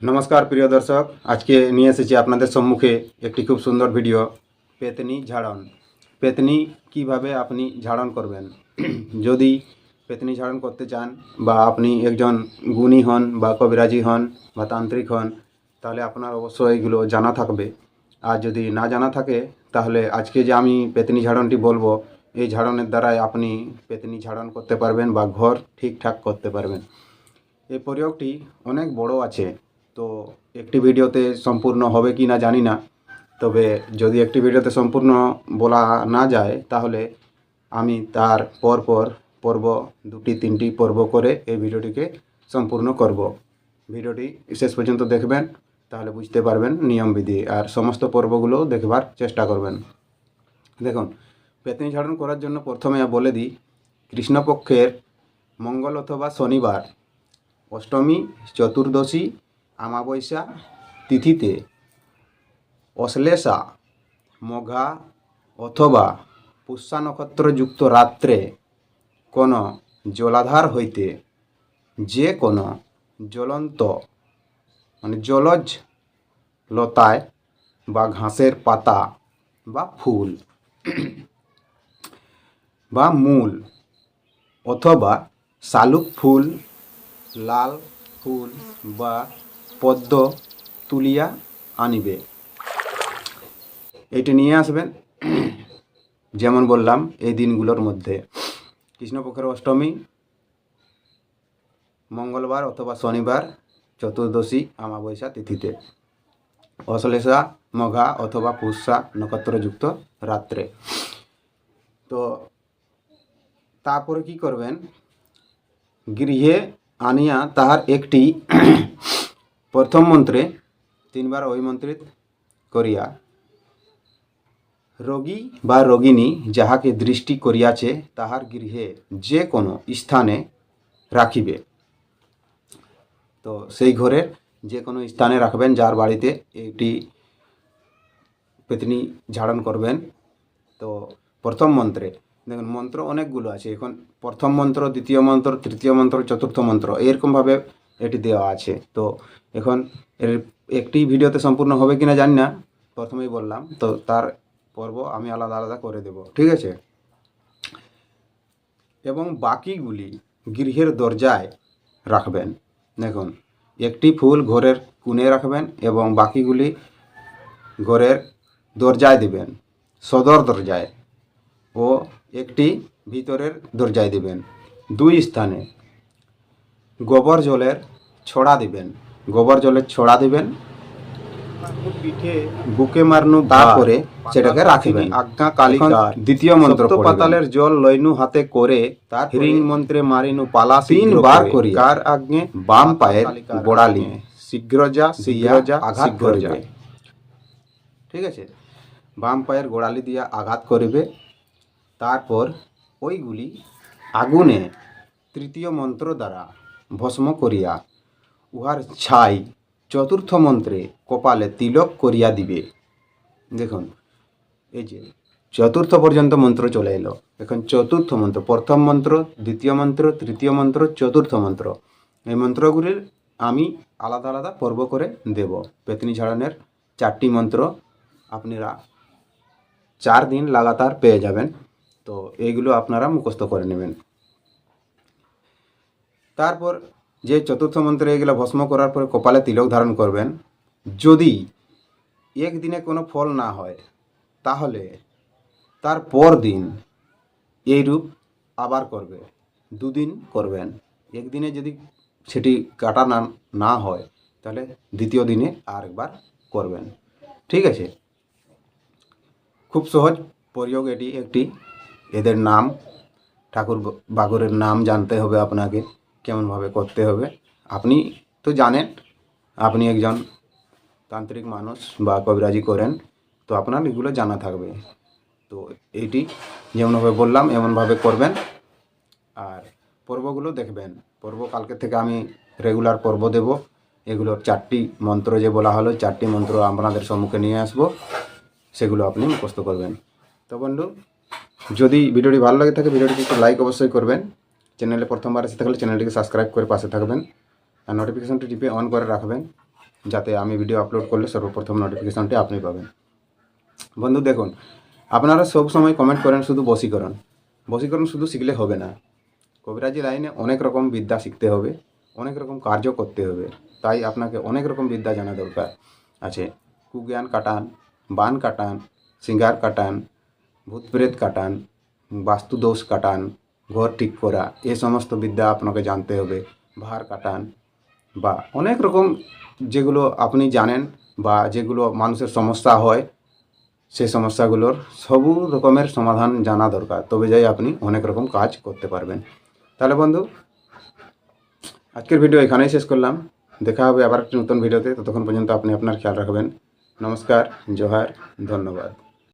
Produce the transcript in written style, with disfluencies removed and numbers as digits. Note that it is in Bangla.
নমস্কার প্রিয় দর্শক, আজকে নিয়ে এসেছি আপনাদের সম্মুখে একটি খুব সুন্দর ভিডিও। পেতনি ঝাড়ন। পেতনি কিভাবে আপনি ঝাড়ন করবেন। যদি পেতনি ঝাড়ন করতে চান বা আপনি একজন গুণী হন বা কবিরাজি হন বা তান্ত্রিক হন, তাহলে আপনার অবশ্যই এগুলো জানা থাকবে। আর যদি না জানা থাকে তাহলে আজকে যে আমি পেতনি ঝাড়নটি বলবো, এই ঝাড়নের দ্বারাই আপনি পেতনি ঝাড়ন করতে পারবেন বা ঘর ঠিকঠাক করতে পারবেন। এই প্রয়োগটি অনেক বড় আছে, তো একটি ভিডিওতে সম্পূর্ণ হবে কি না জানি না। তবে যদি একটি ভিডিওতে সম্পূর্ণ বলা না যায় তাহলে আমি তার পর পর্ব 2-3টি পর্ব করে এই ভিডিওটিকে সম্পূর্ণ করব। ভিডিওটি শেষ পর্যন্ত দেখবেন, তাহলে বুঝতে পারবেন নিয়মবিধি, আর সমস্ত পর্বগুলো দেখবার চেষ্টা করবেন। দেখুন, পেতনি ঝাড়ন করার জন্য প্রথমে বলে দিই, কৃষ্ণপক্ষের মঙ্গল অথবা শনিবার, অষ্টমী, চতুর্দশী, আমাবস্যা তিথিতে, অশ্লেষা, মঘা অথবা পুষ্যা নক্ষত্রযুক্ত রাত্রে কোনো জলাধার হইতে যে কোনো জ্বলন্ত জলজ লতায় বা ঘাসের পাতা বা ফুল বা মূল অথবা শালুক ফুল, লাল ফুল বা পদ্ম তুলিয়া আনিবে। এটি নিয়ে আসবেন, যেমন বললাম এই দিনগুলোর মধ্যে কৃষ্ণপক্ষের অষ্টমী, মঙ্গলবার অথবা শনিবার, চতুর্দশী, আমাবস্যা তিথিতে, অশ্লেষা, মঘা অথবা পুষ্যা নক্ষত্রযুক্ত রাত্রে। তো তারপরে কি করবেন, গৃহে আনিয়া তাহার একটি প্রথম মন্ত্রে 3বার অভিমন্ত্রিত করিয়া রোগী বা রোগিণী যাহাকে দৃষ্টি করিয়াছে তাহার গৃহে যে কোনো স্থানে রাখিবে। তো সেই ঘরের যে কোনো স্থানে রাখবেন যার বাড়িতে এটি পেতনি ঝাড়ন করবেন। তো প্রথম মন্ত্রে দেখুন, মন্ত্র অনেকগুলো আছে। এখন প্রথম মন্ত্র, দ্বিতীয় মন্ত্র, তৃতীয় মন্ত্র, চতুর্থ মন্ত্র এরকমভাবে এটি দেওয়া আছে। তো এখন এর একটি ভিডিওতে সম্পূর্ণ হবে কিনা জানি না, প্রথমেই বললাম, তো তার পর্ব আমি আলাদা আলাদা করে দেব, ঠিক আছে। এবং বাকিগুলি গৃহের দরজায় রাখবেন। দেখুন, একটি ফুল ঘরের কোণে রাখবেন এবং বাকিগুলি ঘরের দরজায় দিবেন, সদর দরজায়, ও একটি ভিতরের দরজায় দিবেন। 2 স্থানে গোবর জলের ছড়া দিবেন। গোবর জলের ছড়া দিবেন, পিঠে বুকে মারনু, তারপরে সেটাকে রাখবেন। আজ্ঞা কালিকার দ্বিতীয় মন্ত্র, পাতালের জল লইনু হাতে করে, তার হ্রিং মন্ত্রে মারিনু পালা 3 বার করি, কার আজ্ঞে বাম পায়ের গোড়ালি শীঘ্র যা আঘাত করবে। ঠিক আছে, বাম পায়ের গোড়ালি দিয়া আঘাত করিবে। তারপর ওইগুলি আগুনে 3য় মন্ত্র দ্বারা ভস্ম করিয়া উহার ছাই 4র্থ মন্ত্রে কপালে তিলক করিয়া দিবে। দেখুন, এই যে 4র্থ পর্যন্ত মন্ত্র চলে এলো। এখন 4র্থ মন্ত্র, প্রথম মন্ত্র, দ্বিতীয় মন্ত্র, তৃতীয় মন্ত্র, 4র্থ মন্ত্র, এই মন্ত্রগুলির আমি আলাদা আলাদা পর্ব করে দেব। পেতনি ঝাড়নের 4টি মন্ত্র আপনারা 4 দিন লাগাতার পেয়ে যাবেন। তো এইগুলো আপনারা মুখস্থ করে নেবেন। তারপর যে 4র্থ মন্ত্রে এগুলো ভস্ম করার পরে কপালে তিলক ধারণ করবেন। যদি একদিনে কোনো ফল না হয় তাহলে তার পর দিন এইরূপ আবার করবে, 2 দিন করবেন। একদিনে যদি সেটি কাটা না হয় তাহলে দ্বিতীয় দিনে আরেকবার করবেন, ঠিক আছে। খুব সহজ প্রয়োগ এটি একটি। এদের নাম, ঠাকুর বাগরের নাম জানতে হবে আপনাকে, কেমনভাবে করতে হবে। আপনি তো জানেন, আপনি একজন তান্ত্রিক মানুষ বা কবিরাজি করেন, তো আপনার এগুলো জানা থাকবে। তো এইটি যেমনভাবে বললাম এমনভাবে করবেন। আর পর্বগুলো দেখবেন, পর্ব কালকে থেকে আমি রেগুলার পর্ব দেব। এগুলোর 4টি মন্ত্র যে বলা হলো, 4টি মন্ত্র আপনাদের সম্মুখে নিয়ে আসবো, সেগুলো আপনি মুখস্থ করবেন। তো বন্ধু, যদি ভিডিওটি ভালো লাগে থাকে ভিডিওটিকে একটু লাইক অবশ্যই করবেন। চ্যানেলে প্রথমবার এসে থাকলে চ্যানেলটিকে সাবস্ক্রাইব করে পাশে থাকবেন, আর নোটিফিকেশনটি টিপে অন করে রাখবেন। যাতে আমি ভিডিও আপলোড করলে সর্বপ্রথম নোটিফিকেশনটি আপনি পাবেন। বন্ধু দেখুন, আপনারা সব সময় কমেন্ট করেন শুধু বশীকরণ। বশীকরণ শুধু শিখলে হবে না, কবিরাজি লাইনে অনেক রকম বিদ্যা শিখতে হবে, অনেক রকম কার্য করতে হবে। তাই আপনাকে অনেক রকম বিদ্যা জানা দরকার আছে। কুজ্ঞান কাটান, বান কাটান, সিঙ্গার কাটান, ভূত প্রেত কাটান, বাস্তুদোষ কাটান, ঘর ঠিক করা, এই সমস্ত বিদ্যা আপনাকে জানতে হবে। ভার কাটান বা অনেক রকম যেগুলো আপনি জানেন বা যেগুলো মানুষের সমস্যা হয়, সেই সমস্যাগুলোর সবু রকমের সমাধান জানা দরকার, তবে যাই আপনি অনেক রকম কাজ করতে পারবেন। তাহলে বন্ধু, আজকের ভিডিও এখানেই শেষ করলাম। দেখা হবে আবার একটি নতুন ভিডিওতে। ততক্ষণ পর্যন্ত আপনি আপনার খেয়াল রাখবেন। নমস্কার, জোহার, ধন্যবাদ।